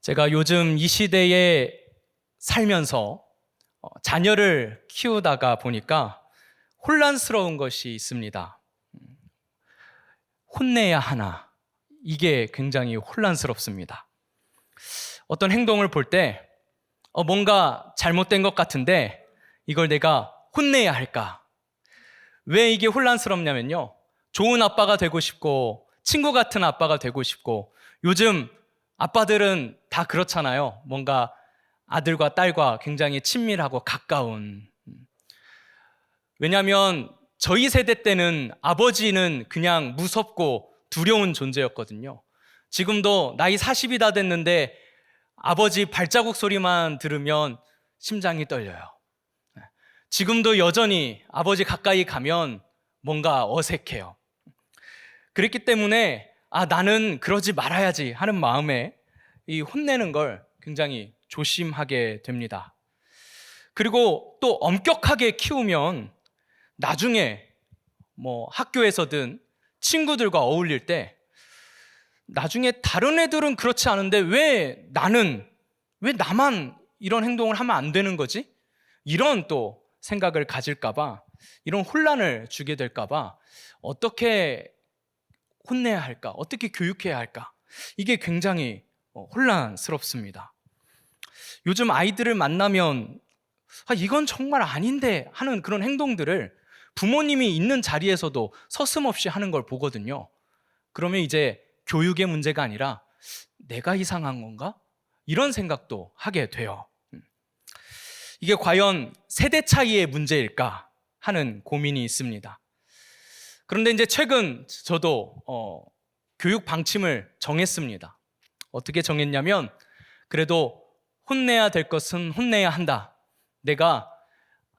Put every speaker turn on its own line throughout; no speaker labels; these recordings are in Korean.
제가 요즘 이 시대에 살면서 자녀를 키우다가 보니까 혼란스러운 것이 있습니다. 혼내야 하나, 이게 굉장히 혼란스럽습니다. 어떤 행동을 볼 때 뭔가 잘못된 것 같은데 이걸 내가 혼내야 할까? 왜 이게 혼란스럽냐면요, 좋은 아빠가 되고 싶고 친구 같은 아빠가 되고 싶고, 요즘 아빠들은 다 그렇잖아요. 뭔가 아들과 딸과 굉장히 친밀하고 가까운. 왜냐하면 저희 세대 때는 아버지는 그냥 무섭고 두려운 존재였거든요. 지금도 나이 40이 다 됐는데 아버지 발자국 소리만 들으면 심장이 떨려요. 지금도 여전히 아버지 가까이 가면 뭔가 어색해요. 그랬기 때문에 나는 그러지 말아야지 하는 마음에 이 혼내는 걸 굉장히 조심하게 됩니다. 그리고 또 엄격하게 키우면 나중에 학교에서든 친구들과 어울릴 때 나중에 다른 애들은 그렇지 않은데 왜 나만 이런 행동을 하면 안 되는 거지? 이런 또 생각을 가질까봐, 이런 혼란을 주게 될까봐 어떻게 혼내야 할까? 어떻게 교육해야 할까? 이게 굉장히 혼란스럽습니다. 요즘 아이들을 만나면 이건 정말 아닌데 하는 그런 행동들을 부모님이 있는 자리에서도 서슴없이 하는 걸 보거든요. 그러면 이제 교육의 문제가 아니라 내가 이상한 건가? 이런 생각도 하게 돼요. 이게 과연 세대 차이의 문제일까 하는 고민이 있습니다. 그런데 이제 최근 저도 교육 방침을 정했습니다. 어떻게 정했냐면, 그래도 혼내야 될 것은 혼내야 한다. 내가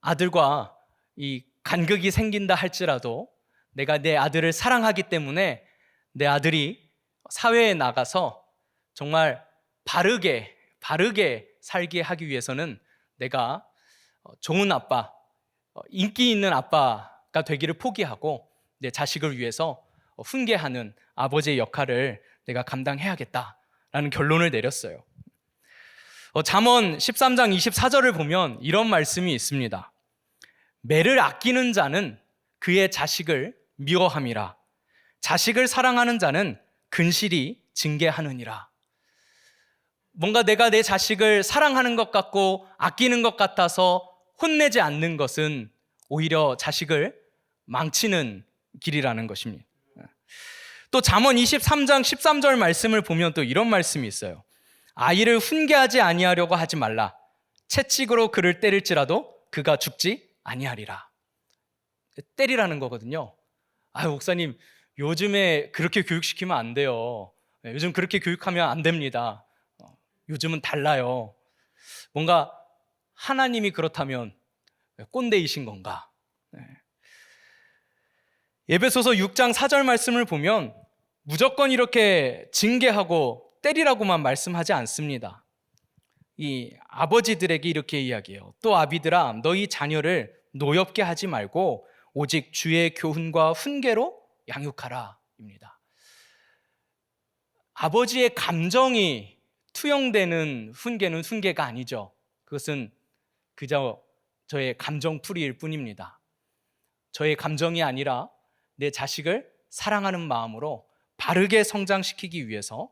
아들과 이 간극이 생긴다 할지라도 내가 내 아들을 사랑하기 때문에 내 아들이 사회에 나가서 정말 바르게 살게 하기 위해서는 내가 좋은 아빠, 인기 있는 아빠가 되기를 포기하고 내 자식을 위해서 훈계하는 아버지의 역할을 내가 감당해야겠다라는 결론을 내렸어요. 잠언 13장 24절을 보면 이런 말씀이 있습니다. 매를 아끼는 자는 그의 자식을 미워함이라. 자식을 사랑하는 자는 근실이 징계하느니라. 뭔가 내가 내 자식을 사랑하는 것 같고 아끼는 것 같아서 혼내지 않는 것은 오히려 자식을 망치는 길이라는 것입니다. 또 잠언 23장 13절 말씀을 보면 또 이런 말씀이 있어요. 아이를 훈계하지 아니하려고 하지 말라. 채찍으로 그를 때릴지라도 그가 죽지 아니하리라. 때리라는 거거든요. 목사님, 요즘에 그렇게 교육시키면 안 돼요. 요즘 그렇게 교육하면 안 됩니다. 요즘은 달라요. 뭔가 하나님이 그렇다면 꼰대이신 건가? 에베소서 6장 4절 말씀을 보면 무조건 이렇게 징계하고 때리라고만 말씀하지 않습니다. 이 아버지들에게 이렇게 이야기해요. 또 아비들아, 너희 자녀를 노엽게 하지 말고 오직 주의 교훈과 훈계로 양육하라 입니다. 아버지의 감정이 투영되는 훈계는 훈계가 아니죠. 그것은 그저 저의 감정풀이일 뿐입니다. 저의 감정이 아니라 내 자식을 사랑하는 마음으로 바르게 성장시키기 위해서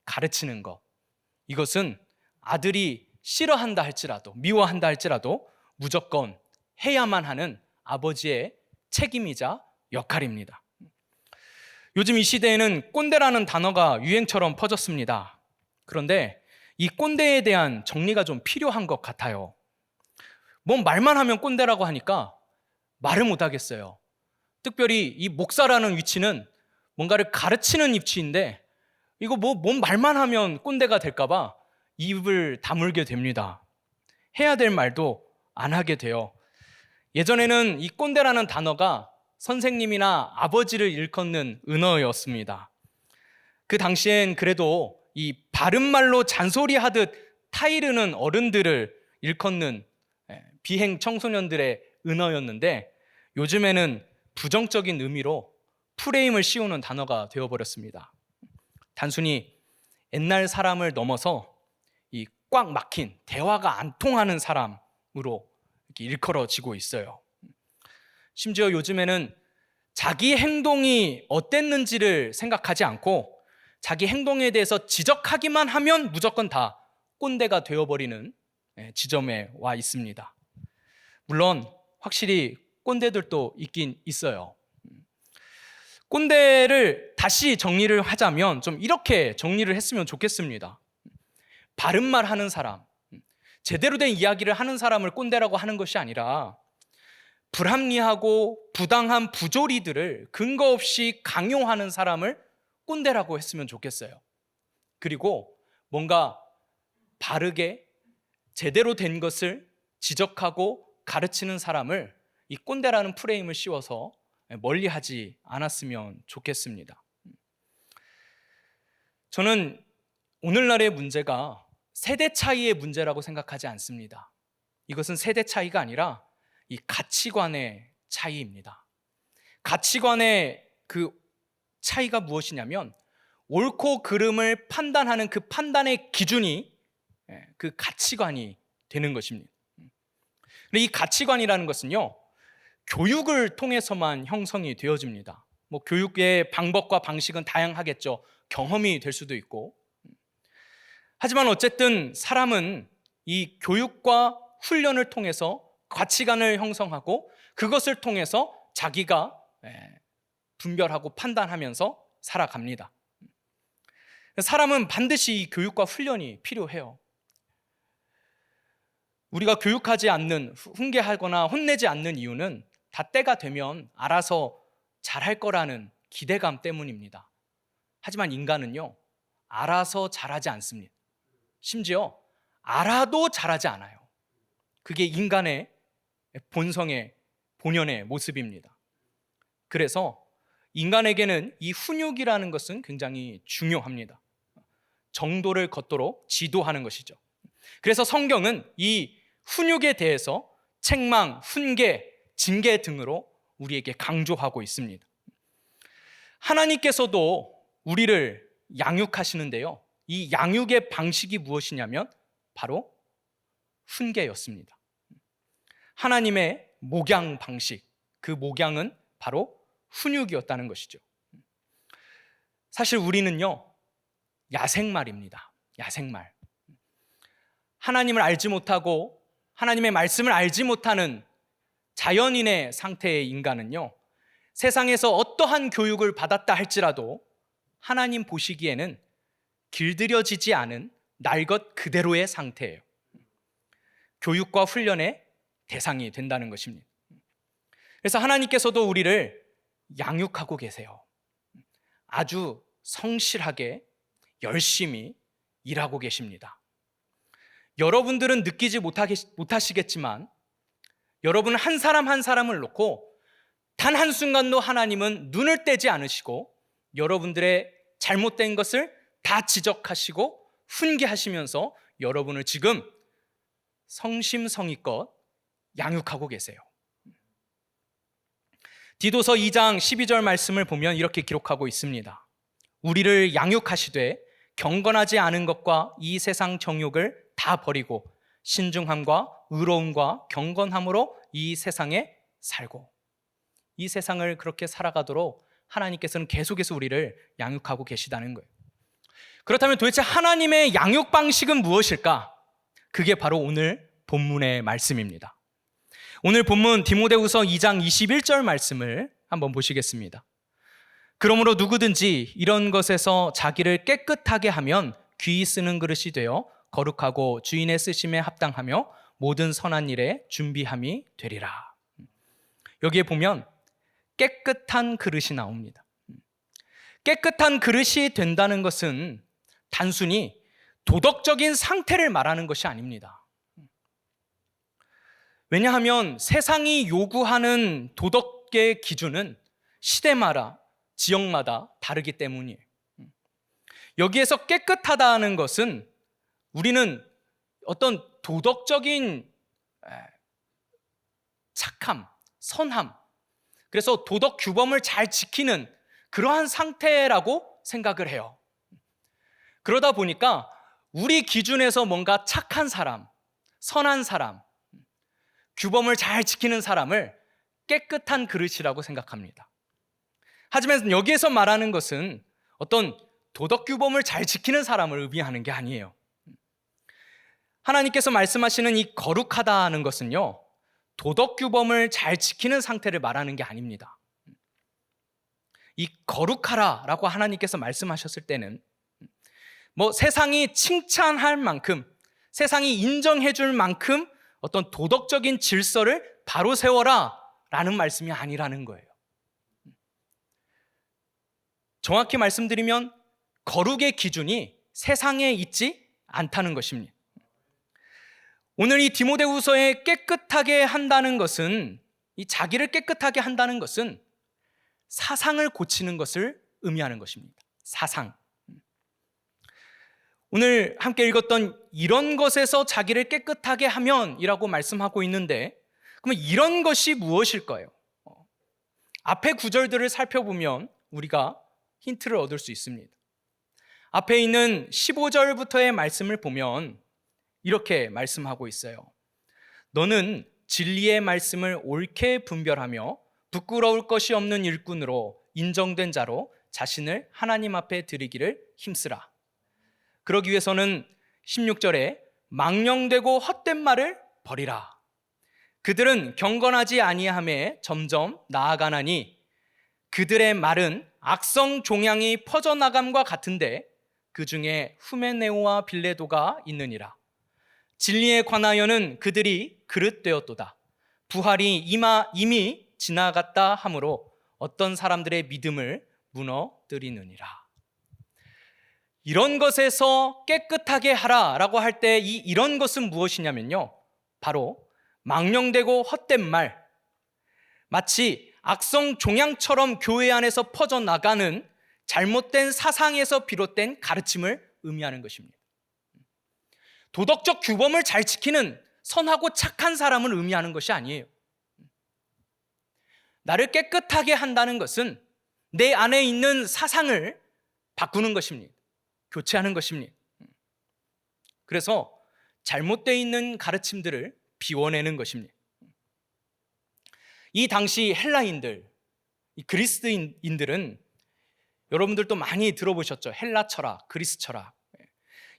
가르치는 것, 이것은 아들이 싫어한다 할지라도, 미워한다 할지라도 무조건 해야만 하는 아버지의 책임이자 역할입니다. 요즘 이 시대에는 꼰대라는 단어가 유행처럼 퍼졌습니다. 그런데 이 꼰대에 대한 정리가 좀 필요한 것 같아요. 말만 하면 꼰대라고 하니까 말을 못 하겠어요. 특별히 이 목사라는 위치는 뭔가를 가르치는 위치인데 이거 뭔 말만 하면 꼰대가 될까봐 입을 다물게 됩니다. 해야 될 말도 안 하게 돼요. 예전에는 이 꼰대라는 단어가 선생님이나 아버지를 일컫는 은어였습니다. 그 당시엔 그래도 이 바른말로 잔소리하듯 타이르는 어른들을 일컫는 비행 청소년들의 은어였는데, 요즘에는 부정적인 의미로 프레임을 씌우는 단어가 되어버렸습니다. 단순히 옛날 사람을 넘어서 꽉 막힌, 대화가 안 통하는 사람으로 이렇게 일컬어지고 있어요. 심지어 요즘에는 자기 행동이 어땠는지를 생각하지 않고 자기 행동에 대해서 지적하기만 하면 무조건 다 꼰대가 되어버리는 지점에 와 있습니다. 물론 확실히 꼰대들도 있긴 있어요. 꼰대를 다시 정리를 하자면 좀 이렇게 정리를 했으면 좋겠습니다. 바른 말 하는 사람, 제대로 된 이야기를 하는 사람을 꼰대라고 하는 것이 아니라 불합리하고 부당한 부조리들을 근거 없이 강요하는 사람을 꼰대라고 했으면 좋겠어요. 그리고 뭔가 바르게 제대로 된 것을 지적하고 가르치는 사람을 이 꼰대라는 프레임을 씌워서 멀리하지 않았으면 좋겠습니다. 저는 오늘날의 문제가 세대 차이의 문제라고 생각하지 않습니다. 이것은 세대 차이가 아니라 이 가치관의 차이입니다. 가치관의 그 차이가 무엇이냐면 옳고 그름을 판단하는 그 판단의 기준이 그 가치관이 되는 것입니다. 근데 이 가치관이라는 것은요, 교육을 통해서만 형성이 되어집니다. 뭐 교육의 방법과 방식은 다양하겠죠. 경험이 될 수도 있고. 하지만 어쨌든 사람은 이 교육과 훈련을 통해서 가치관을 형성하고 그것을 통해서 자기가 분별하고 판단하면서 살아갑니다. 사람은 반드시 이 교육과 훈련이 필요해요. 우리가 교육하지 않는, 훈계하거나 혼내지 않는 이유는 다 때가 되면 알아서 잘할 거라는 기대감 때문입니다. 하지만 인간은요, 알아서 잘하지 않습니다. 심지어 알아도 잘하지 않아요. 그게 인간의 본성의 본연의 모습입니다. 그래서 인간에게는 이 훈육이라는 것은 굉장히 중요합니다. 정도를 걷도록 지도하는 것이죠. 그래서 성경은 이 훈육에 대해서 책망, 훈계, 징계 등으로 우리에게 강조하고 있습니다. 하나님께서도 우리를 양육하시는데요, 이 양육의 방식이 무엇이냐면 바로 훈계였습니다. 하나님의 목양 방식, 그 목양은 바로 훈육이었다는 것이죠. 사실 우리는요, 야생말입니다. 야생말. 하나님을 알지 못하고 하나님의 말씀을 알지 못하는 자연인의 상태의 인간은요, 세상에서 어떠한 교육을 받았다 할지라도 하나님 보시기에는 길들여지지 않은 날 것 그대로의 상태예요. 교육과 훈련의 대상이 된다는 것입니다. 그래서 하나님께서도 우리를 양육하고 계세요. 아주 성실하게 열심히 일하고 계십니다. 여러분들은 느끼지 못하시겠지만 여러분 한 사람 한 사람을 놓고 단 한순간도 하나님은 눈을 떼지 않으시고 여러분들의 잘못된 것을 다 지적하시고 훈계하시면서 여러분을 지금 성심성의껏 양육하고 계세요. 디도서 2장 12절 말씀을 보면 이렇게 기록하고 있습니다. 우리를 양육하시되 경건하지 않은 것과 이 세상 정욕을 다 버리고 신중함과 의로움과 경건함으로 이 세상에 살고, 이 세상을 그렇게 살아가도록 하나님께서는 계속해서 우리를 양육하고 계시다는 거예요. 그렇다면 도대체 하나님의 양육 방식은 무엇일까? 그게 바로 오늘 본문의 말씀입니다. 오늘 본문 디모데후서 2장 21절 말씀을 한번 보시겠습니다. 그러므로 누구든지 이런 것에서 자기를 깨끗하게 하면 귀히 쓰는 그릇이 되어 거룩하고 주인의 쓰심에 합당하며 모든 선한 일에 준비함이 되리라. 여기에 보면 깨끗한 그릇이 나옵니다. 깨끗한 그릇이 된다는 것은 단순히 도덕적인 상태를 말하는 것이 아닙니다. 왜냐하면 세상이 요구하는 도덕의 기준은 시대마다, 지역마다 다르기 때문이에요. 여기에서 깨끗하다는 것은 우리는 어떤 도덕적인 착함, 선함, 그래서 도덕 규범을 잘 지키는 그러한 상태라고 생각을 해요. 그러다 보니까 우리 기준에서 뭔가 착한 사람, 선한 사람, 규범을 잘 지키는 사람을 깨끗한 그릇이라고 생각합니다. 하지만 여기에서 말하는 것은 어떤 도덕 규범을 잘 지키는 사람을 의미하는 게 아니에요. 하나님께서 말씀하시는 이 거룩하다는 것은요, 도덕 규범을 잘 지키는 상태를 말하는 게 아닙니다. 이 거룩하라라고 하나님께서 말씀하셨을 때는 세상이 칭찬할 만큼, 세상이 인정해 줄 만큼 어떤 도덕적인 질서를 바로 세워라 라는 말씀이 아니라는 거예요. 정확히 말씀드리면 거룩의 기준이 세상에 있지 않다는 것입니다. 오늘 이 디모데후서에 깨끗하게 한다는 것은, 이 자기를 깨끗하게 한다는 것은 사상을 고치는 것을 의미하는 것입니다. 사상. 오늘 함께 읽었던 이런 것에서 자기를 깨끗하게 하면 이라고 말씀하고 있는데, 그러면 이런 것이 무엇일까요? 앞에 구절들을 살펴보면 우리가 힌트를 얻을 수 있습니다. 앞에 있는 15절부터의 말씀을 보면 이렇게 말씀하고 있어요. 너는 진리의 말씀을 옳게 분별하며 부끄러울 것이 없는 일꾼으로 인정된 자로 자신을 하나님 앞에 드리기를 힘쓰라. 그러기 위해서는 16절에 망령되고 헛된 말을 버리라. 그들은 경건하지 아니함에 점점 나아가나니 그들의 말은 악성 종양이 퍼져나감과 같은데 그 중에 후메네오와 빌레도가 있느니라. 진리에 관하여는 그들이 그릇되었도다. 부활이 이미 지나갔다 하므로 어떤 사람들의 믿음을 무너뜨리느니라. 이런 것에서 깨끗하게 하라라고 할 때 이런 것은 무엇이냐면요, 바로 망령되고 헛된 말, 마치 악성 종양처럼 교회 안에서 퍼져나가는 잘못된 사상에서 비롯된 가르침을 의미하는 것입니다. 도덕적 규범을 잘 지키는 선하고 착한 사람을 의미하는 것이 아니에요. 나를 깨끗하게 한다는 것은 내 안에 있는 사상을 바꾸는 것입니다. 교체하는 것입니다. 그래서 잘못되어 있는 가르침들을 비워내는 것입니다. 이 당시 헬라인들, 이 그리스인들은 여러분들도 많이 들어보셨죠. 헬라 철학, 그리스 철학,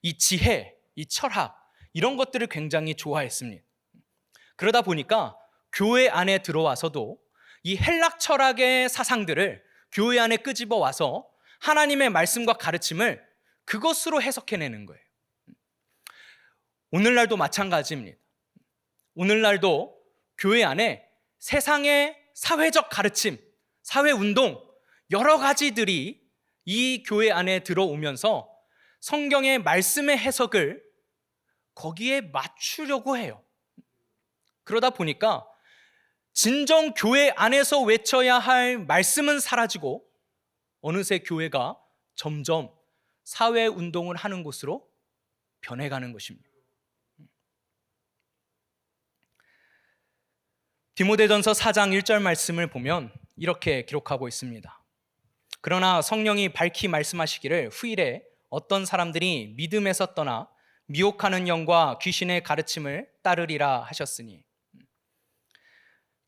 이 지혜, 이 철학, 이런 것들을 굉장히 좋아했습니다. 그러다 보니까 교회 안에 들어와서도 이 헬라 철학의 사상들을 교회 안에 끄집어 와서 하나님의 말씀과 가르침을 그것으로 해석해내는 거예요. 오늘날도 마찬가지입니다. 오늘날도 교회 안에 세상의 사회적 가르침, 사회운동, 여러 가지들이 이 교회 안에 들어오면서 성경의 말씀의 해석을 거기에 맞추려고 해요. 그러다 보니까 진정 교회 안에서 외쳐야 할 말씀은 사라지고 어느새 교회가 점점 사회운동을 하는 곳으로 변해가는 것입니다. 디모데전서 4장 1절 말씀을 보면 이렇게 기록하고 있습니다. 그러나 성령이 밝히 말씀하시기를 후일에 어떤 사람들이 믿음에서 떠나 미혹하는 영과 귀신의 가르침을 따르리라 하셨으니,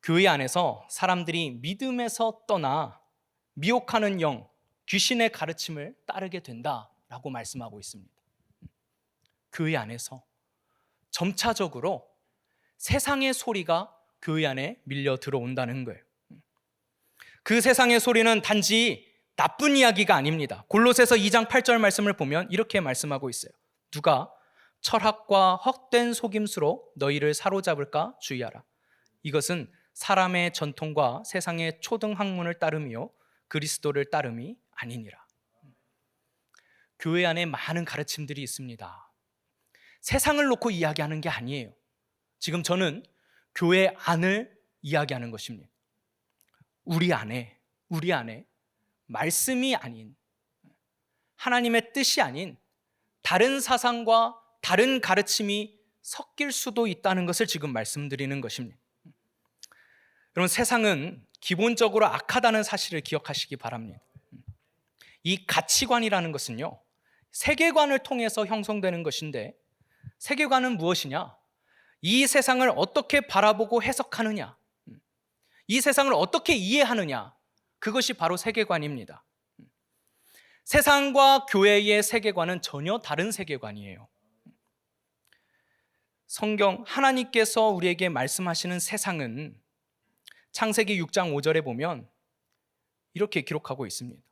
교회 안에서 사람들이 믿음에서 떠나 미혹하는 영, 귀신의 가르침을 따르게 된다라고 말씀하고 있습니다. 교회 안에서 점차적으로 세상의 소리가 교회 안에 밀려 들어온다는 거예요. 그 세상의 소리는 단지 나쁜 이야기가 아닙니다. 골로새서 2장 8절 말씀을 보면 이렇게 말씀하고 있어요. 누가 철학과 헛된 속임수로 너희를 사로잡을까 주의하라. 이것은 사람의 전통과 세상의 초등학문을 따름이요 그리스도를 따름이 아니니라. 교회 안에 많은 가르침들이 있습니다. 세상을 놓고 이야기하는 게 아니에요. 지금 저는 교회 안을 이야기하는 것입니다. 우리 안에 말씀이 아닌, 하나님의 뜻이 아닌 다른 사상과 다른 가르침이 섞일 수도 있다는 것을 지금 말씀드리는 것입니다. 여러분, 세상은 기본적으로 악하다는 사실을 기억하시기 바랍니다. 이 가치관이라는 것은요, 세계관을 통해서 형성되는 것인데, 세계관은 무엇이냐? 이 세상을 어떻게 바라보고 해석하느냐, 이 세상을 어떻게 이해하느냐, 그것이 바로 세계관입니다. 세상과 교회의 세계관은 전혀 다른 세계관이에요. 성경 하나님께서 우리에게 말씀하시는 세상은 창세기 6장 5절에 보면 이렇게 기록하고 있습니다.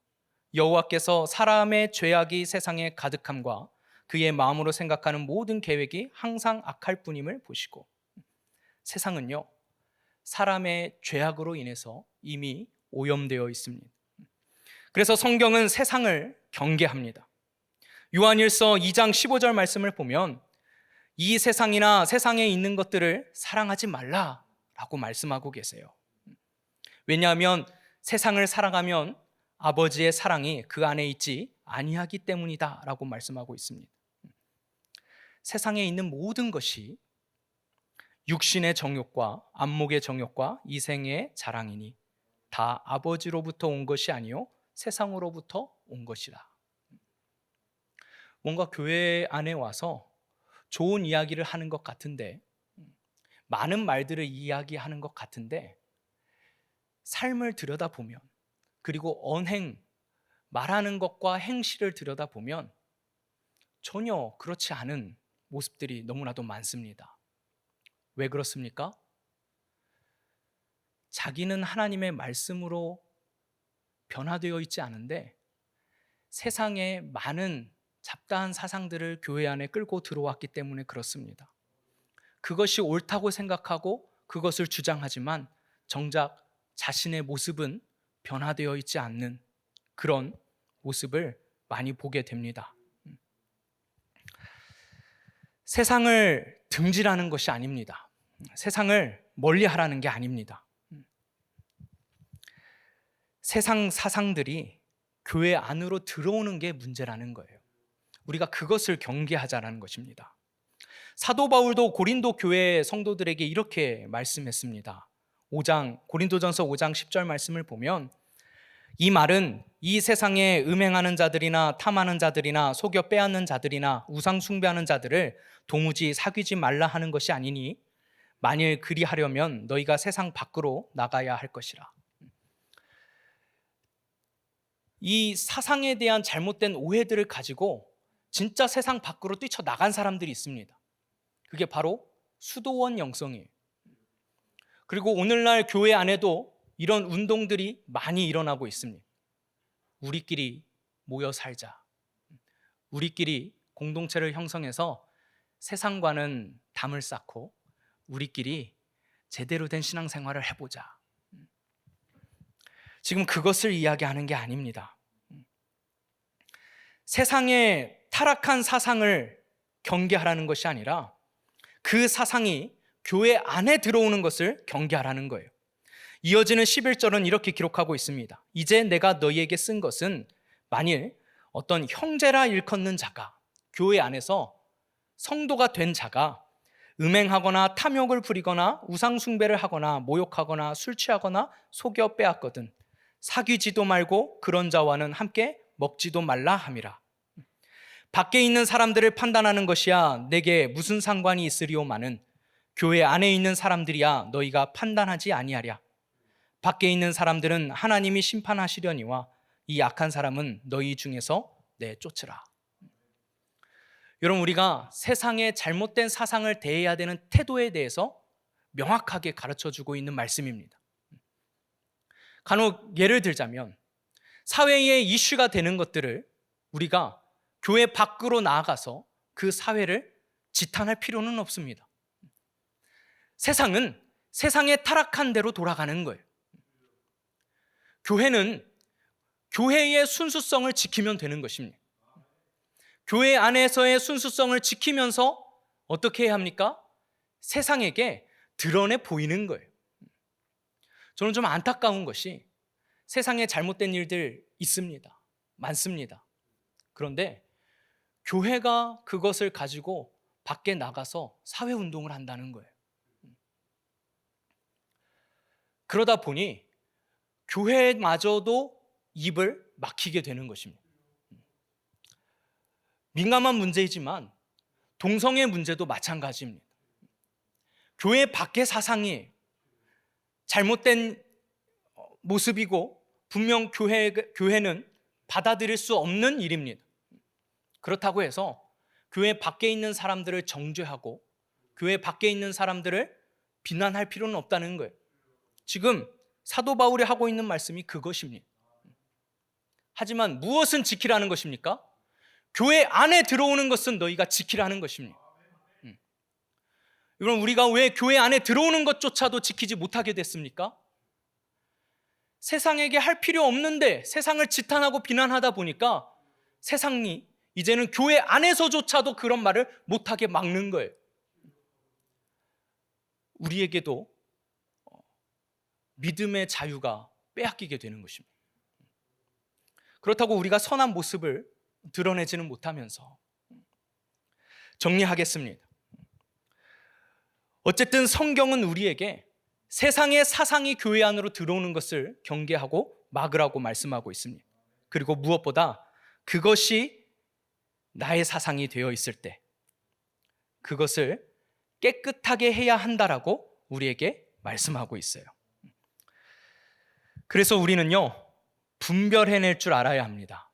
여호와께서 사람의 죄악이 세상에 가득함과 그의 마음으로 생각하는 모든 계획이 항상 악할 뿐임을 보시고, 세상은요, 사람의 죄악으로 인해서 이미 오염되어 있습니다. 그래서 성경은 세상을 경계합니다. 요한일서 2장 15절 말씀을 보면 이 세상이나 세상에 있는 것들을 사랑하지 말라라고 말씀하고 계세요. 왜냐하면 세상을 사랑하면 아버지의 사랑이 그 안에 있지 아니하기 때문이다라고 말씀하고 있습니다. 세상에 있는 모든 것이 육신의 정욕과 안목의 정욕과 이생의 자랑이니 다 아버지로부터 온 것이 아니요 세상으로부터 온 것이라. 뭔가 교회 안에 와서 좋은 이야기를 하는 것 같은데, 많은 말들을 이야기하는 것 같은데, 삶을 들여다보면, 그리고 언행, 말하는 것과 행실을 들여다보면 전혀 그렇지 않은 모습들이 너무나도 많습니다. 왜 그렇습니까? 자기는 하나님의 말씀으로 변화되어 있지 않은데 세상의 많은 잡다한 사상들을 교회 안에 끌고 들어왔기 때문에 그렇습니다. 그것이 옳다고 생각하고 그것을 주장하지만 정작 자신의 모습은 변화되어 있지 않는 그런 모습을 많이 보게 됩니다. 세상을 등지라는 것이 아닙니다. 세상을 멀리하라는 게 아닙니다. 세상 사상들이 교회 안으로 들어오는 게 문제라는 거예요. 우리가 그것을 경계하자라는 것입니다. 사도 바울도 고린도 교회 성도들에게 이렇게 말씀했습니다. 고린도전서 5장 10절 말씀을 보면 이 말은 이 세상에 음행하는 자들이나 탐하는 자들이나 속여 빼앗는 자들이나 우상 숭배하는 자들을 도무지 사귀지 말라 하는 것이 아니니 만일 그리하려면 너희가 세상 밖으로 나가야 할 것이라. 이 사상에 대한 잘못된 오해들을 가지고 진짜 세상 밖으로 뛰쳐나간 사람들이 있습니다. 그게 바로 수도원 영성이에요. 그리고 오늘날 교회 안에도 이런 운동들이 많이 일어나고 있습니다. 우리끼리 모여 살자. 우리끼리 공동체를 형성해서 세상과는 담을 쌓고 우리끼리 제대로 된 신앙생활을 해보자. 지금 그것을 이야기하는 게 아닙니다. 세상의 타락한 사상을 경계하라는 것이 아니라 그 사상이 교회 안에 들어오는 것을 경계하라는 거예요. 이어지는 11절은 이렇게 기록하고 있습니다. 이제 내가 너희에게 쓴 것은 만일 어떤 형제라 일컫는 자가, 교회 안에서 성도가 된 자가 음행하거나 탐욕을 부리거나 우상 숭배를 하거나 모욕하거나 술 취하거나 속여 빼앗거든 사귀지도 말고 그런 자와는 함께 먹지도 말라 함이라. 밖에 있는 사람들을 판단하는 것이야 내게 무슨 상관이 있으리오마는 교회 안에 있는 사람들이야 너희가 판단하지 아니하랴. 밖에 있는 사람들은 하나님이 심판하시려니와 이 악한 사람은 너희 중에서 내쫓으라. 여러분, 우리가 세상의 잘못된 사상을 대해야 되는 태도에 대해서 명확하게 가르쳐주고 있는 말씀입니다. 간혹 예를 들자면 사회의 이슈가 되는 것들을 우리가 교회 밖으로 나아가서 그 사회를 지탄할 필요는 없습니다. 세상은 세상의 타락한 대로 돌아가는 거예요. 교회는 교회의 순수성을 지키면 되는 것입니다. 교회 안에서의 순수성을 지키면서 어떻게 해야 합니까? 세상에게 드러내 보이는 거예요. 저는 좀 안타까운 것이 세상에 잘못된 일들 있습니다. 많습니다. 그런데 교회가 그것을 가지고 밖에 나가서 사회운동을 한다는 거예요. 그러다 보니 교회마저도 입을 막히게 되는 것입니다. 민감한 문제이지만 동성애 문제도 마찬가지입니다. 교회 밖의 사상이 잘못된 모습이고 분명 교회는 받아들일 수 없는 일입니다. 그렇다고 해서 교회 밖에 있는 사람들을 정죄하고 교회 밖에 있는 사람들을 비난할 필요는 없다는 거예요. 지금 사도 바울이 하고 있는 말씀이 그것입니다. 하지만 무엇은 지키라는 것입니까? 교회 안에 들어오는 것은 너희가 지키라는 것입니다. 여러분, 우리가 왜 교회 안에 들어오는 것조차도 지키지 못하게 됐습니까? 세상에게 할 필요 없는데 세상을 지탄하고 비난하다 보니까 세상이 이제는 교회 안에서조차도 그런 말을 못하게 막는 거예요. 우리에게도 믿음의 자유가 빼앗기게 되는 것입니다. 그렇다고 우리가 선한 모습을 드러내지는 못하면서 정리하겠습니다. 어쨌든 성경은 우리에게 세상의 사상이 교회 안으로 들어오는 것을 경계하고 막으라고 말씀하고 있습니다. 그리고 무엇보다 그것이 나의 사상이 되어 있을 때 그것을 깨끗하게 해야 한다라고 우리에게 말씀하고 있어요. 그래서 우리는요, 분별해낼 줄 알아야 합니다.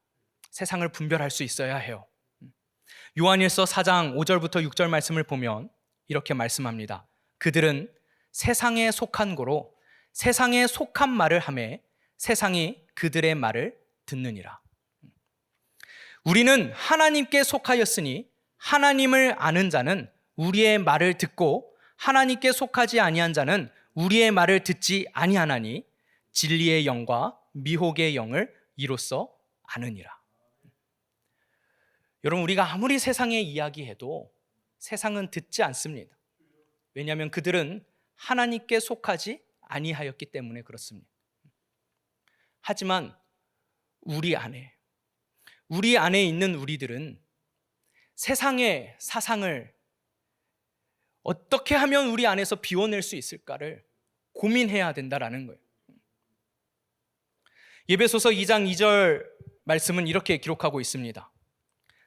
세상을 분별할 수 있어야 해요. 요한일서 4장 5절부터 6절 말씀을 보면 이렇게 말씀합니다. 그들은 세상에 속한 고로 세상에 속한 말을 하매 세상이 그들의 말을 듣느니라. 우리는 하나님께 속하였으니 하나님을 아는 자는 우리의 말을 듣고 하나님께 속하지 아니한 자는 우리의 말을 듣지 아니하나니 진리의 영과 미혹의 영을 이로써 아느니라. 여러분, 우리가 아무리 세상에 이야기해도 세상은 듣지 않습니다. 왜냐하면 그들은 하나님께 속하지 아니하였기 때문에 그렇습니다. 하지만 우리 안에 있는 우리들은 세상의 사상을 어떻게 하면 우리 안에서 비워낼 수 있을까를 고민해야 된다라는 거예요. 에베소서 2장 2절 말씀은 이렇게 기록하고 있습니다.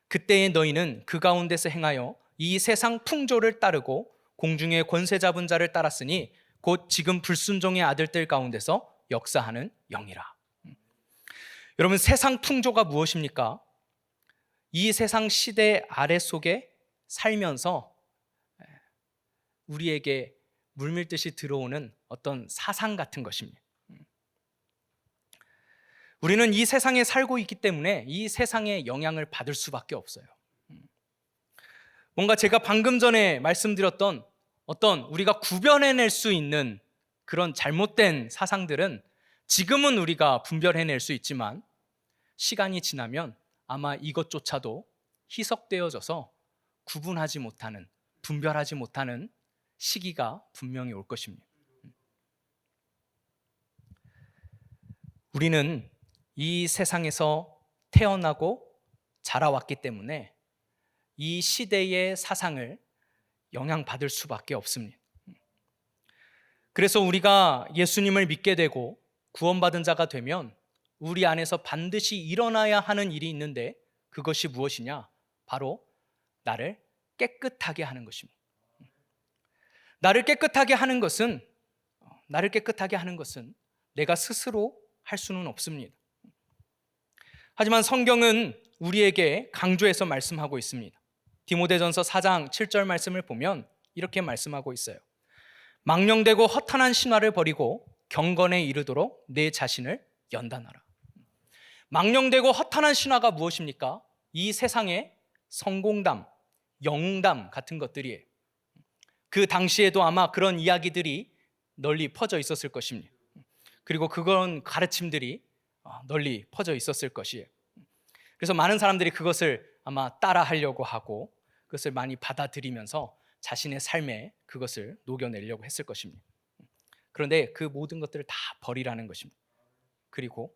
그때의 너희는 그 가운데서 행하여 이 세상 풍조를 따르고 공중의 권세 잡은 자를 따랐으니 곧 지금 불순종의 아들들 가운데서 역사하는 영이라. 여러분, 세상 풍조가 무엇입니까? 이 세상 시대 아래 속에 살면서 우리에게 물밀듯이 들어오는 어떤 사상 같은 것입니다. 우리는 이 세상에 살고 있기 때문에 이 세상의 영향을 받을 수밖에 없어요. 뭔가 제가 방금 전에 말씀드렸던 어떤 우리가 구별해낼 수 있는 그런 잘못된 사상들은 지금은 우리가 분별해낼 수 있지만 시간이 지나면 아마 이것조차도 희석되어져서 구분하지 못하는, 분별하지 못하는 시기가 분명히 올 것입니다. 우리는 이 세상에서 태어나고 자라왔기 때문에 이 시대의 사상을 영향받을 수밖에 없습니다. 그래서 우리가 예수님을 믿게 되고 구원받은 자가 되면 우리 안에서 반드시 일어나야 하는 일이 있는데 그것이 무엇이냐? 바로 나를 깨끗하게 하는 것입니다. 나를 깨끗하게 하는 것은 내가 스스로 할 수는 없습니다. 하지만 성경은 우리에게 강조해서 말씀하고 있습니다. 디모데전서 4장 7절 말씀을 보면 이렇게 말씀하고 있어요. 망령되고 허탄한 신화를 버리고 경건에 이르도록 내 자신을 연단하라. 망령되고 허탄한 신화가 무엇입니까? 이 세상의 성공담, 영웅담 같은 것들이에요. 그 당시에도 아마 그런 이야기들이 널리 퍼져 있었을 것입니다. 그리고 그런 가르침들이 널리 퍼져 있었을 것이에요. 그래서 많은 사람들이 그것을 아마 따라하려고 하고 그것을 많이 받아들이면서 자신의 삶에 그것을 녹여내려고 했을 것입니다. 그런데 그 모든 것들을 다 버리라는 것입니다. 그리고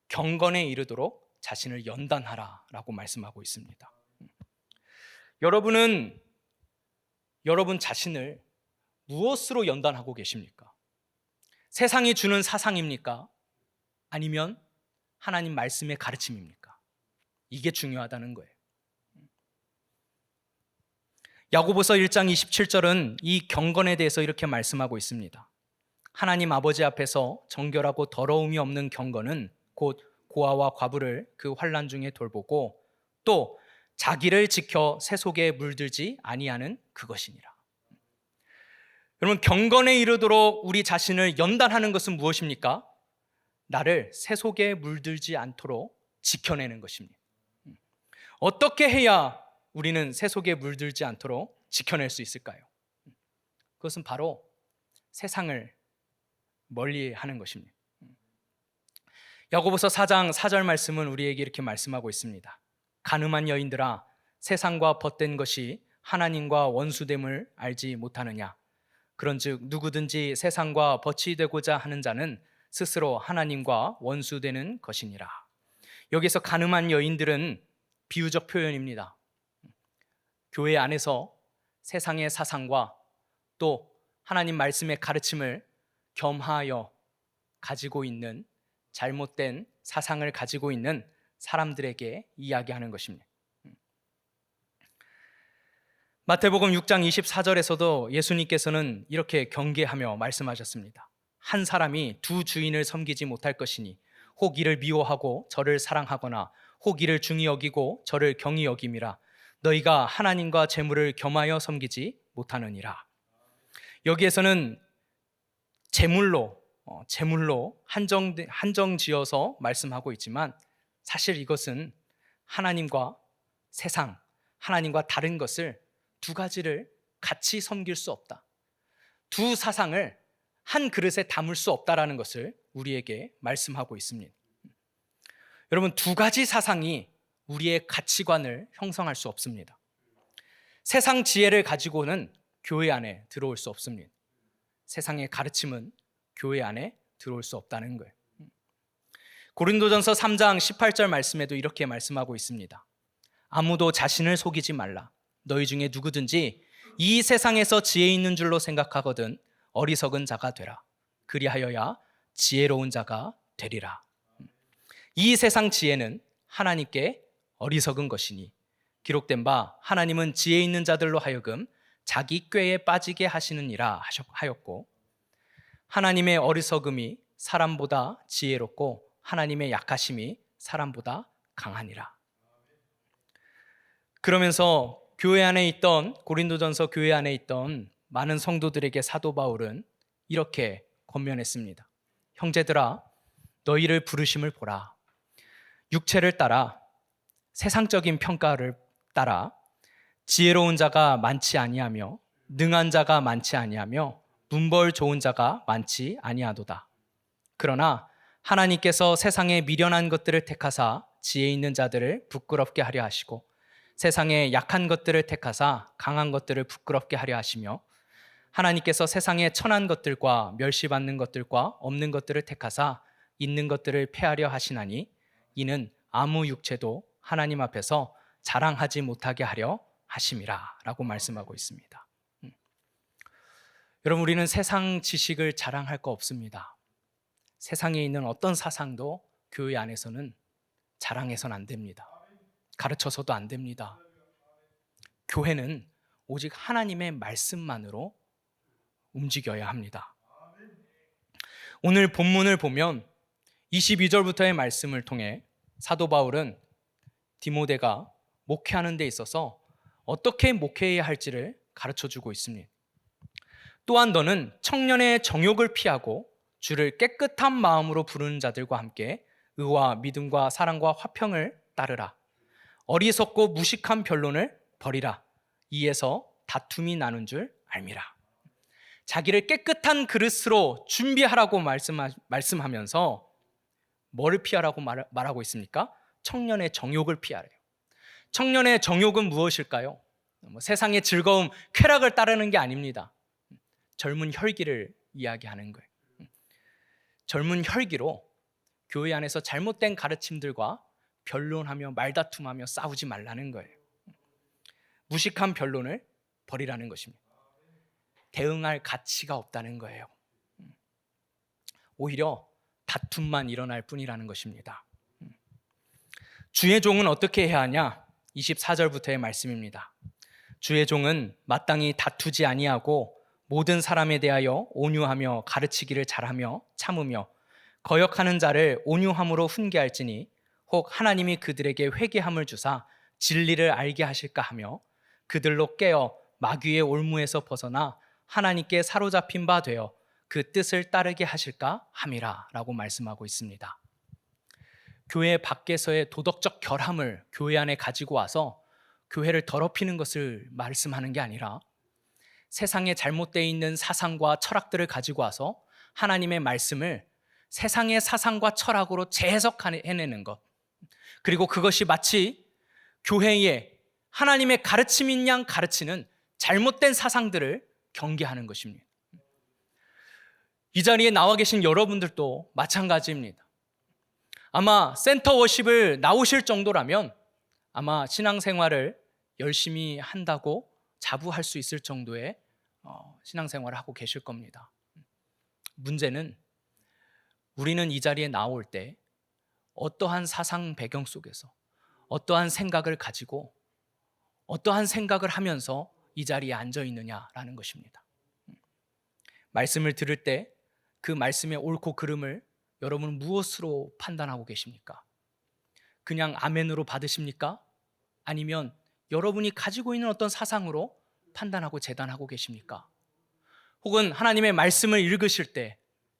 경건에 이르도록 자신을 연단하라라고 말씀하고 있습니다. 여러분은 여러분 자신을 무엇으로 연단하고 계십니까? 세상이 주는 사상입니까? 아니면 하나님 말씀의 가르침입니까? 이게 중요하다는 거예요. 야고보서 1장 27절은 이 경건에 대해서 이렇게 말씀하고 있습니다. 하나님 아버지 앞에서 정결하고 더러움이 없는 경건은 곧 고아와 과부를 그 환난 중에 돌보고 또 자기를 지켜 새 속에 물들지 아니하는 그것이니라. 여러분, 경건에 이르도록 우리 자신을 연단하는 것은 무엇입니까? 나를 새 속에 물들지 않도록 지켜내는 것입니다. 어떻게 해야 우리는 새 속에 물들지 않도록 지켜낼 수 있을까요? 그것은 바로 세상을 멀리하는 것입니다. 야고보서 4장 4절 말씀은 우리에게 이렇게 말씀하고 있습니다. 간음한 여인들아, 세상과 벗된 것이 하나님과 원수됨을 알지 못하느냐? 그런즉 누구든지 세상과 벗이 되고자 하는 자는 스스로 하나님과 원수되는 것이니라. 여기서 간음한 여인들은 비유적 표현입니다. 교회 안에서 세상의 사상과 또 하나님 말씀의 가르침을 겸하여 가지고 있는, 잘못된 사상을 가지고 있는 사람들에게 이야기하는 것입니다. 마태복음 6장 24절에서도 예수님께서는 이렇게 경계하며 말씀하셨습니다. 한 사람이 두 주인을 섬기지 못할 것이니 혹 이를 미워하고 저를 사랑하거나 혹 이를 중히 여기고 저를 경히 여김이라. 너희가 하나님과 재물을 겸하여 섬기지 못하느니라. 여기에서는 재물로 한정지어서 말씀하고 있지만 사실 이것은 하나님과 세상, 하나님과 다른 것을 두 가지를 같이 섬길 수 없다. 두 사상을 한 그릇에 담을 수 없다라는 것을 우리에게 말씀하고 있습니다. 여러분, 두 가지 사상이 우리의 가치관을 형성할 수 없습니다. 세상 지혜를 가지고는 교회 안에 들어올 수 없습니다. 세상의 가르침은 교회 안에 들어올 수 없다는 거예요. 고린도전서 3장 18절 말씀에도 이렇게 말씀하고 있습니다. 아무도 자신을 속이지 말라. 너희 중에 누구든지 이 세상에서 지혜 있는 줄로 생각하거든 어리석은 자가 되라. 그리하여야 지혜로운 자가 되리라. 이 세상 지혜는 하나님께 어리석은 것이니 기록된 바 하나님은 지혜 있는 자들로 하여금 자기 꾀에 빠지게 하시느니라 하였고, 하나님의 어리석음이 사람보다 지혜롭고 하나님의 약하심이 사람보다 강하니라. 그러면서 고린도전서 교회 안에 있던 많은 성도들에게 사도 바울은 이렇게 권면했습니다. 형제들아, 너희를 부르심을 보라. 육체를 따라, 세상적인 평가를 따라 지혜로운 자가 많지 아니하며 능한 자가 많지 아니하며 문벌 좋은 자가 많지 아니하도다. 그러나 하나님께서 세상에 미련한 것들을 택하사 지혜 있는 자들을 부끄럽게 하려 하시고 세상에 약한 것들을 택하사 강한 것들을 부끄럽게 하려 하시며 하나님께서 세상에 천한 것들과 멸시받는 것들과 없는 것들을 택하사 있는 것들을 폐하려 하시나니 이는 아무 육체도 하나님 앞에서 자랑하지 못하게 하려 하심이라 라고 말씀하고 있습니다. 여러분, 우리는 세상 지식을 자랑할 거 없습니다. 세상에 있는 어떤 사상도 교회 안에서는 자랑해서는 안 됩니다. 가르쳐서도 안 됩니다. 교회는 오직 하나님의 말씀만으로 움직여야 합니다. 오늘 본문을 보면 22절부터의 말씀을 통해 사도 바울은 디모데가 목회하는 데 있어서 어떻게 목회해야 할지를 가르쳐주고 있습니다. 또한 너는 청년의 정욕을 피하고 주를 깨끗한 마음으로 부르는 자들과 함께 의와 믿음과 사랑과 화평을 따르라. 어리석고 무식한 변론을 버리라. 이에서 다툼이 나는 줄 알미라. 자기를 깨끗한 그릇으로 준비하라고 말씀하면서 뭐를 피하라고 말하고 있습니까? 청년의 정욕을 피하래요. 청년의 정욕은 무엇일까요? 세상의 즐거움, 쾌락을 따르는 게 아닙니다. 젊은 혈기를 이야기하는 거예요. 젊은 혈기로 교회 안에서 잘못된 가르침들과 변론하며 말다툼하며 싸우지 말라는 거예요. 무식한 변론을 버리라는 것입니다. 대응할 가치가 없다는 거예요. 오히려 다툼만 일어날 뿐이라는 것입니다. 주의 종은 어떻게 해야 하냐? 24절부터의 말씀입니다. 주의 종은 마땅히 다투지 아니하고 모든 사람에 대하여 온유하며 가르치기를 잘하며 참으며 거역하는 자를 온유함으로 훈계할지니 혹 하나님이 그들에게 회개함을 주사 진리를 알게 하실까 하며 그들로 깨어 마귀의 올무에서 벗어나 하나님께 사로잡힌 바 되어 그 뜻을 따르게 하실까 함이라 라고 말씀하고 있습니다. 교회 밖에서의 도덕적 결함을 교회 안에 가지고 와서 교회를 더럽히는 것을 말씀하는 게 아니라 세상에 잘못되어 있는 사상과 철학들을 가지고 와서 하나님의 말씀을 세상의 사상과 철학으로 재해석해내는 것, 그리고 그것이 마치 교회에 하나님의 가르침인 양 가르치는 잘못된 사상들을 경계하는 것입니다. 이 자리에 나와 계신 여러분들도 마찬가지입니다. 아마 센터 워십을 나오실 정도라면 아마 신앙생활을 열심히 한다고 자부할 수 있을 정도의 신앙생활을 하고 계실 겁니다. 문제는 우리는 이 자리에 나올 때 어떠한 사상 배경 속에서 어떠한 생각을 가지고 어떠한 생각을 하면서 이 자리에 앉아 있느냐라는 것입니다. 말씀을 들을 때 그 말씀의 옳고 그름을 여러분은 무엇으로 판단하고 계십니까? 그냥 아멘으로 받으십니까? 아니면 여러분이 가지고 있는 어떤 사상으로 판단하고 재단하고 계십니까? 혹은 하나님의 말씀을 읽으실 때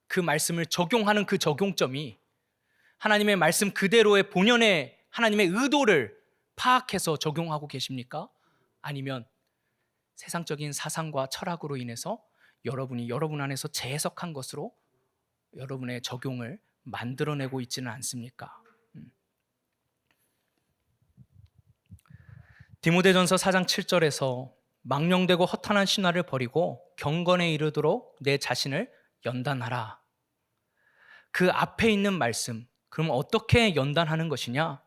그 말씀을 적용하는 그 적용점이 하나님의 말씀 그대로의 본연의 하나님의 의도를 파악해서 적용하고 계십니까? 아니면 세상적인 사상과 철학으로 인해서 여러분이 여러분 안에서 재해석한 것으로 여러분의 적용을 만들어내고 있지는 않습니까? 디모데전서 4장 7절에서 망령되고 허탄한 신화를 버리고 경건에 이르도록 내 자신을 연단하라. 그 앞에 있는 말씀, 그럼 어떻게 연단하는 것이냐?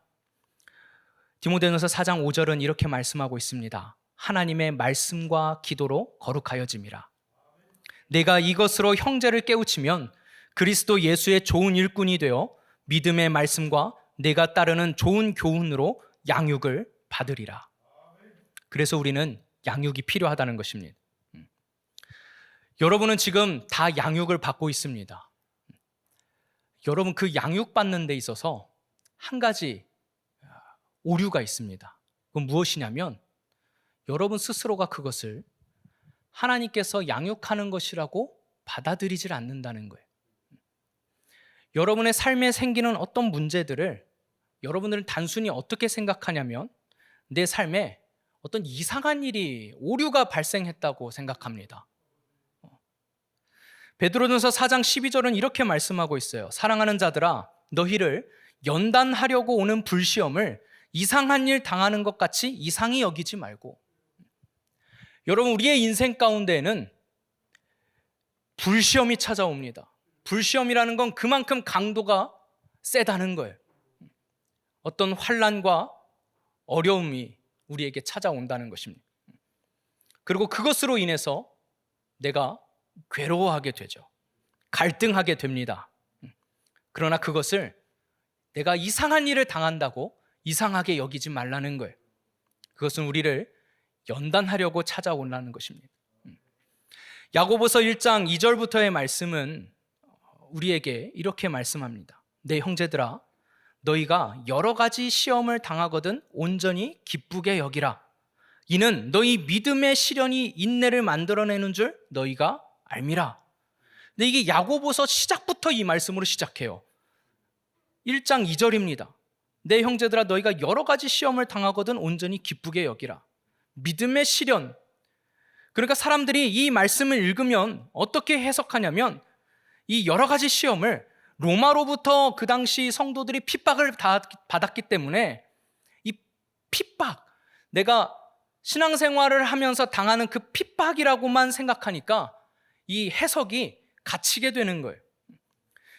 디모데전서 4장 5절은 이렇게 말씀하고 있습니다. 하나님의 말씀과 기도로 거룩하여짐이라. 내가 이것으로 형제를 깨우치면 그리스도 예수의 좋은 일꾼이 되어 믿음의 말씀과 내가 따르는 좋은 교훈으로 양육을 받으리라. 그래서 우리는 양육이 필요하다는 것입니다. 여러분은 지금 다 양육을 받고 있습니다. 여러분 그 양육받는 데 있어서 한 가지 오류가 있습니다. 그건 무엇이냐면 여러분 스스로가 그것을 하나님께서 양육하는 것이라고 받아들이질 않는다는 거예요. 여러분의 삶에 생기는 어떤 문제들을 여러분들은 단순히 어떻게 생각하냐면 내 삶에 어떤 이상한 일이 오류가 발생했다고 생각합니다. 베드로전서 4장 12절은 이렇게 말씀하고 있어요. 사랑하는 자들아, 너희를 연단하려고 오는 불시험을 이상한 일 당하는 것 같이 이상히 여기지 말고. 여러분, 우리의 인생 가운데에는 불시험이 찾아옵니다. 불시험이라는 건 그만큼 강도가 세다는 거예요. 어떤 환난과 어려움이 우리에게 찾아온다는 것입니다. 그리고 그것으로 인해서 내가 괴로워하게 되죠. 갈등하게 됩니다. 그러나 그것을 내가 이상한 일을 당한다고 이상하게 여기지 말라는 거예요. 그것은 우리를 연단하려고 찾아온다는 것입니다. 야고보서 1장 2절부터의 말씀은 우리에게 이렇게 말씀합니다. 내 형제들아, 너희가 여러 가지 시험을 당하거든 온전히 기쁘게 여기라. 이는 너희 믿음의 시련이 인내를 만들어내는 줄 너희가 알미라. 근데 이게 야고보서 시작부터 이 말씀으로 시작해요. 1장 2절입니다. 내 형제들아, 너희가 여러 가지 시험을 당하거든 온전히 기쁘게 여기라. 믿음의 시련. 그러니까 사람들이 이 말씀을 읽으면 어떻게 해석하냐면 이 여러 가지 시험을 로마로부터 그 당시 성도들이 핍박을 받았기 때문에 이 핍박, 내가 신앙생활을 하면서 당하는 그 핍박이라고만 생각하니까 이 해석이 갇히게 되는 거예요.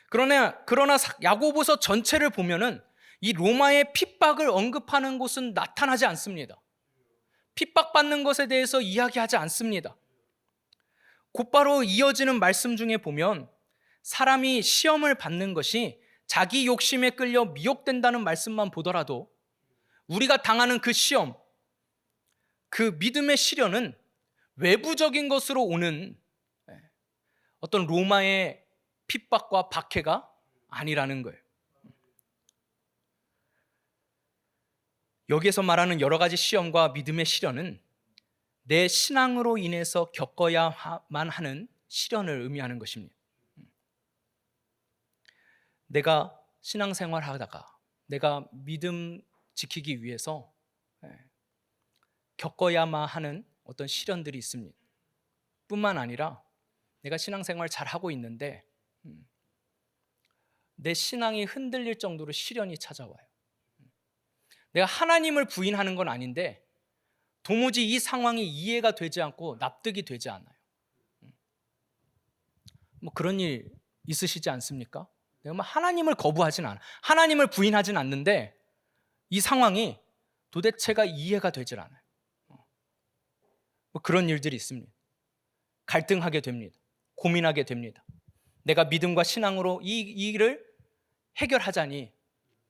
그러나 야고보서 전체를 보면은 이 로마의 핍박을 언급하는 곳은 나타나지 않습니다. 핍박받는 것에 대해서 이야기하지 않습니다. 곧바로 이어지는 말씀 중에 보면 사람이 시험을 받는 것이 자기 욕심에 끌려 미혹된다는 말씀만 보더라도 우리가 당하는 그 시험, 그 믿음의 시련은 외부적인 것으로 오는 어떤 로마의 핍박과 박해가 아니라는 거예요. 여기에서 말하는 여러 가지 시험과 믿음의 시련은 내 신앙으로 인해서 겪어야만 하는 시련을 의미하는 것입니다. 내가 신앙생활 하다가 내가 믿음 지키기 위해서 겪어야만 하는 어떤 시련들이 있습니다. 뿐만 아니라 내가 신앙생활 잘 하고 있는데 내 신앙이 흔들릴 정도로 시련이 찾아와요. 내가 하나님을 부인하는 건 아닌데 도무지 이 상황이 이해가 되지 않고 납득이 되지 않아요. 뭐 그런 일 있으시지 않습니까? 내가 뭐 하나님을 거부하진 않아. 하나님을 부인하진 않는데 이 상황이 도대체가 이해가 되질 않아요. 뭐 그런 일들이 있습니다. 갈등하게 됩니다. 고민하게 됩니다. 내가 믿음과 신앙으로 이 일을 해결하자니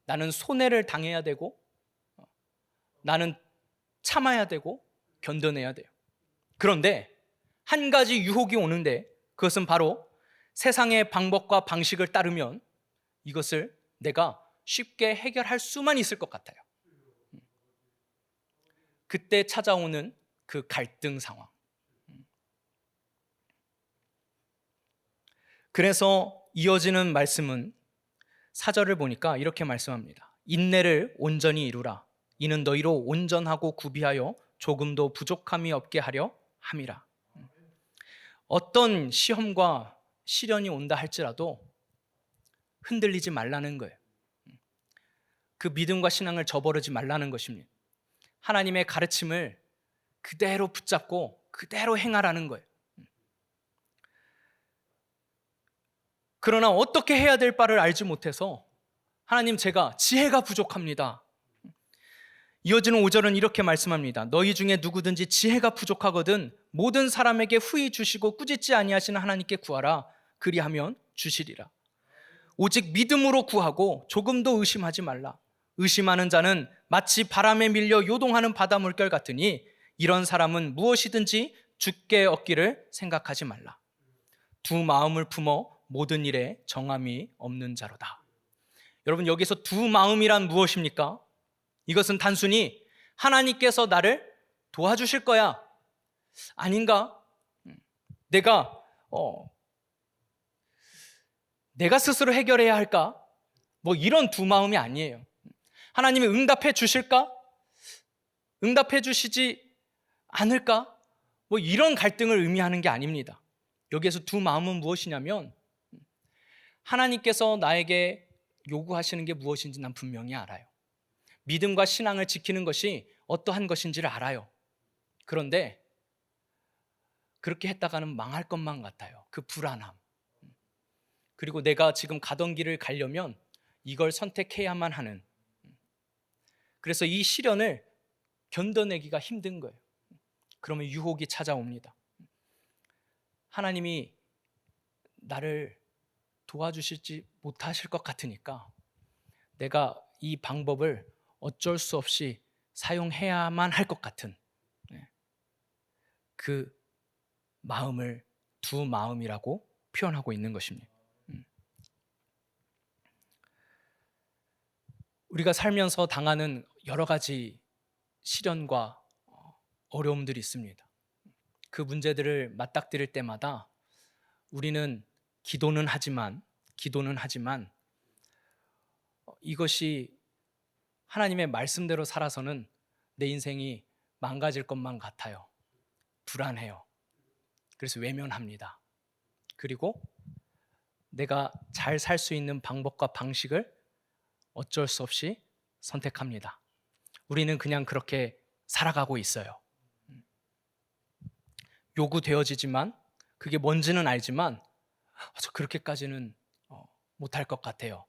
나는 손해를 당해야 되고 나는 참아야 되고 견뎌내야 돼요. 그런데 한 가지 유혹이 오는데 그것은 바로 세상의 방법과 방식을 따르면 이것을 내가 쉽게 해결할 수만 있을 것 같아요. 그때 찾아오는 그 갈등 상황. 그래서 이어지는 말씀은 4절을 보니까 이렇게 말씀합니다. 인내를 온전히 이루라. 이는 너희로 온전하고 구비하여 조금도 부족함이 없게 하려 함이라. 어떤 시험과 시련이 온다 할지라도 흔들리지 말라는 거예요. 그 믿음과 신앙을 저버리지 말라는 것입니다. 하나님의 가르침을 그대로 붙잡고 그대로 행하라는 거예요. 그러나 어떻게 해야 될 바를 알지 못해서 하나님, 제가 지혜가 부족합니다. 이어지는 5절은 이렇게 말씀합니다. 너희 중에 누구든지 지혜가 부족하거든 모든 사람에게 후히 주시고 꾸짖지 아니하시는 하나님께 구하라. 그리하면 주시리라. 오직 믿음으로 구하고 조금도 의심하지 말라. 의심하는 자는 마치 바람에 밀려 요동하는 바다 물결 같으니 이런 사람은 무엇이든지 주께 얻기를 생각하지 말라. 두 마음을 품어 모든 일에 정함이 없는 자로다. 여러분, 여기서 두 마음이란 무엇입니까? 이것은 단순히 하나님께서 나를 도와주실 거야, 아닌가? 내가 스스로 해결해야 할까? 뭐 이런 두 마음이 아니에요. 하나님이 응답해 주실까? 응답해 주시지 않을까? 뭐 이런 갈등을 의미하는 게 아닙니다. 여기에서 두 마음은 무엇이냐면 하나님께서 나에게 요구하시는 게 무엇인지 난 분명히 알아요. 믿음과 신앙을 지키는 것이 어떠한 것인지를 알아요. 그런데 그렇게 했다가는 망할 것만 같아요. 그 불안함. 그리고 내가 지금 가던 길을 가려면 이걸 선택해야만 하는, 그래서 이 시련을 견뎌내기가 힘든 거예요. 그러면 유혹이 찾아옵니다. 하나님이 나를 도와주실지 못하실 것 같으니까 내가 이 방법을 어쩔 수 없이 사용해야만 할 것 같은 그 마음을 두 마음이라고 표현하고 있는 것입니다. 우리가 살면서 당하는 여러 가지 시련과 어려움들이 있습니다. 그 문제들을 맞닥뜨릴 때마다 우리는 기도는 하지만 이것이 하나님의 말씀대로 살아서는 내 인생이 망가질 것만 같아요. 불안해요. 그래서 외면합니다. 그리고 내가 잘 살 수 있는 방법과 방식을 어쩔 수 없이 선택합니다. 우리는 그냥 그렇게 살아가고 있어요. 요구되어지지만 그게 뭔지는 알지만 저 그렇게까지는 못할 것 같아요.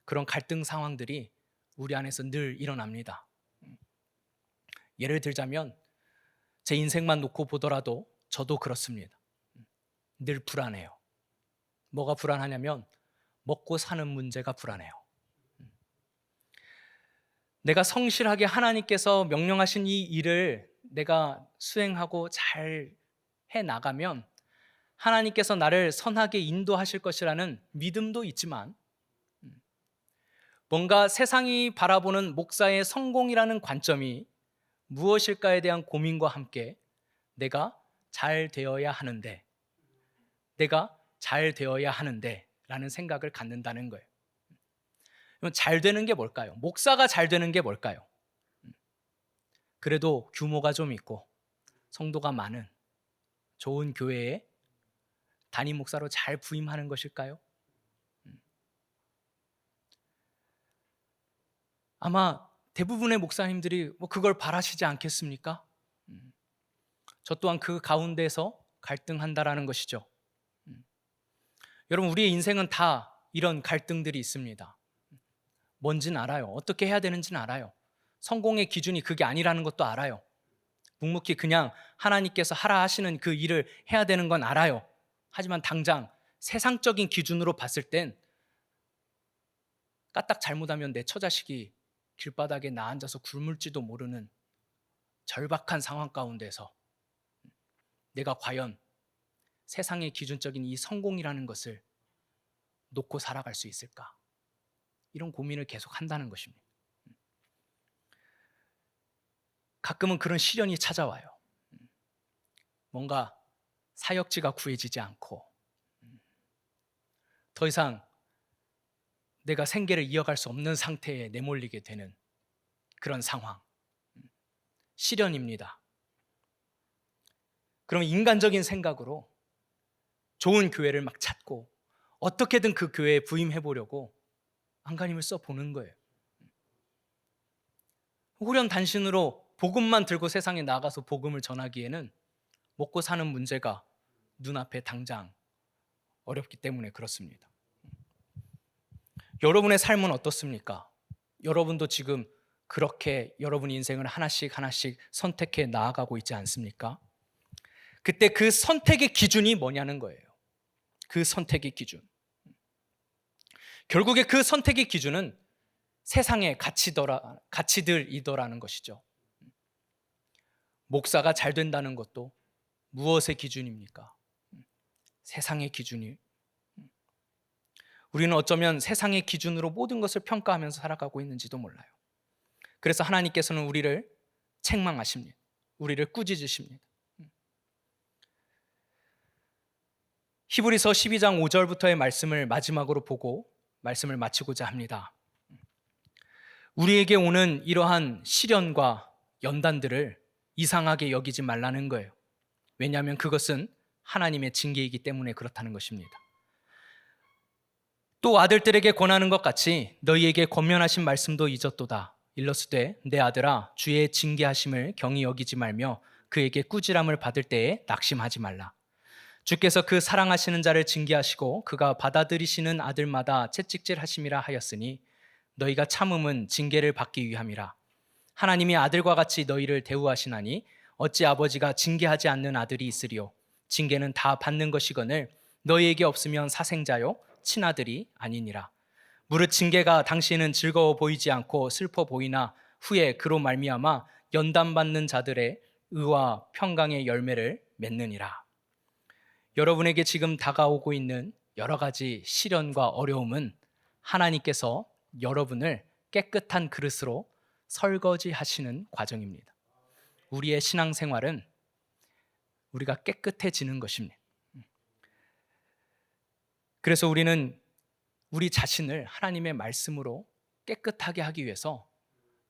그런 갈등 상황들이 우리 안에서 늘 일어납니다. 예를 들자면 제 인생만 놓고 보더라도 저도 그렇습니다. 늘 불안해요. 뭐가 불안하냐면 먹고 사는 문제가 불안해요. 내가 성실하게 하나님께서 명령하신 이 일을 내가 수행하고 잘 해나가면 하나님께서 나를 선하게 인도하실 것이라는 믿음도 있지만, 뭔가 세상이 바라보는 목사의 성공이라는 관점이 무엇일까에 대한 고민과 함께 내가 잘 되어야 하는데 라는 생각을 갖는다는 거예요. 잘 되는 게 뭘까요? 목사가 잘 되는 게 뭘까요? 그래도 규모가 좀 있고 성도가 많은 좋은 교회에 담임 목사로 잘 부임하는 것일까요? 아마 대부분의 목사님들이 그걸 바라시지 않겠습니까? 저 또한 그 가운데서 갈등한다라는 것이죠. 여러분, 우리의 인생은 다 이런 갈등들이 있습니다. 뭔지는 알아요. 어떻게 해야 되는지는 알아요. 성공의 기준이 그게 아니라는 것도 알아요. 묵묵히 그냥 하나님께서 하라 하시는 그 일을 해야 되는 건 알아요. 하지만 당장 세상적인 기준으로 봤을 땐 까딱 잘못하면 내 처자식이 길바닥에 나 앉아서 굶을지도 모르는 절박한 상황 가운데서 내가 과연 세상의 기준적인 이 성공이라는 것을 놓고 살아갈 수 있을까? 이런 고민을 계속 한다는 것입니다. 가끔은 그런 시련이 찾아와요. 뭔가 사역지가 구해지지 않고 더 이상 내가 생계를 이어갈 수 없는 상태에 내몰리게 되는 그런 상황, 시련입니다. 그럼 인간적인 생각으로 좋은 교회를 막 찾고 어떻게든 그 교회에 부임해 보려고 안간힘을 써보는 거예요. 후련단신으로 복음만 들고 세상에 나가서 복음을 전하기에는 먹고 사는 문제가 눈앞에 당장 어렵기 때문에 그렇습니다. 여러분의 삶은 어떻습니까? 여러분도 지금 그렇게 여러분 인생을 하나씩 선택해 나아가고 있지 않습니까? 그때 그 선택의 기준이 뭐냐는 거예요. 그 선택의 기준. 결국에 그 선택의 기준은 세상의 가치들이더라는 것이죠. 목사가 잘 된다는 것도 무엇의 기준입니까? 세상의 기준이. 우리는 어쩌면 세상의 기준으로 모든 것을 평가하면서 살아가고 있는지도 몰라요. 그래서 하나님께서는 우리를 책망하십니다. 우리를 꾸짖으십니다. 히브리서 12장 5절부터의 말씀을 마지막으로 보고 말씀을 마치고자 합니다. 우리에게 오는 이러한 시련과 연단들을 이상하게 여기지 말라는 거예요. 왜냐하면 그것은 하나님의 징계이기 때문에 그렇다는 것입니다. 또 아들들에게 권하는 것 같이 너희에게 권면하신 말씀도 잊었도다. 일러스되 내 아들아 주의 징계하심을 경히 여기지 말며 그에게 꾸지람을 받을 때에 낙심하지 말라. 주께서 그 사랑하시는 자를 징계하시고 그가 받아들이시는 아들마다 채찍질하심이라 하였으니 너희가 참음은 징계를 받기 위함이라. 하나님이 아들과 같이 너희를 대우하시나니 어찌 아버지가 징계하지 않는 아들이 있으리요. 징계는 다 받는 것이거늘 너희에게 없으면 사생자요 친아들이 아니니라. 무릇 징계가 당신은 즐거워 보이지 않고 슬퍼 보이나 후에 그로 말미암아 연단받는 자들의 의와 평강의 열매를 맺느니라. 여러분에게 지금 다가오고 있는 여러 가지 시련과 어려움은 하나님께서 여러분을 깨끗한 그릇으로 설거지하시는 과정입니다. 우리의 신앙생활은 우리가 깨끗해지는 것입니다. 그래서 우리는 우리 자신을 하나님의 말씀으로 깨끗하게 하기 위해서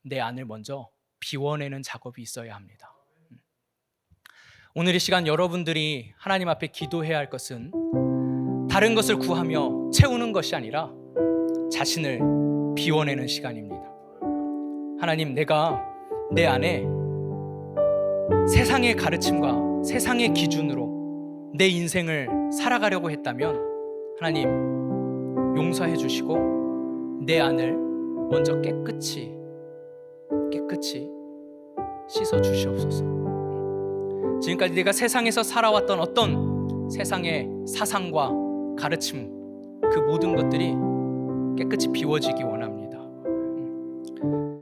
내 안을 먼저 비워내는 작업이 있어야 합니다. 오늘 이 시간 여러분들이 하나님 앞에 기도해야 할 것은 다른 것을 구하며 채우는 것이 아니라 자신을 비워내는 시간입니다. 하나님, 내가 내 안에 세상의 가르침과 세상의 기준으로 내 인생을 살아가려고 했다면 하나님 용서해 주시고 내 안을 먼저 깨끗이 씻어 주시옵소서. 지금까지 내가 세상에서 살아왔던 어떤 세상의 사상과 가르침, 그 모든 것들이 깨끗이 비워지기 원합니다.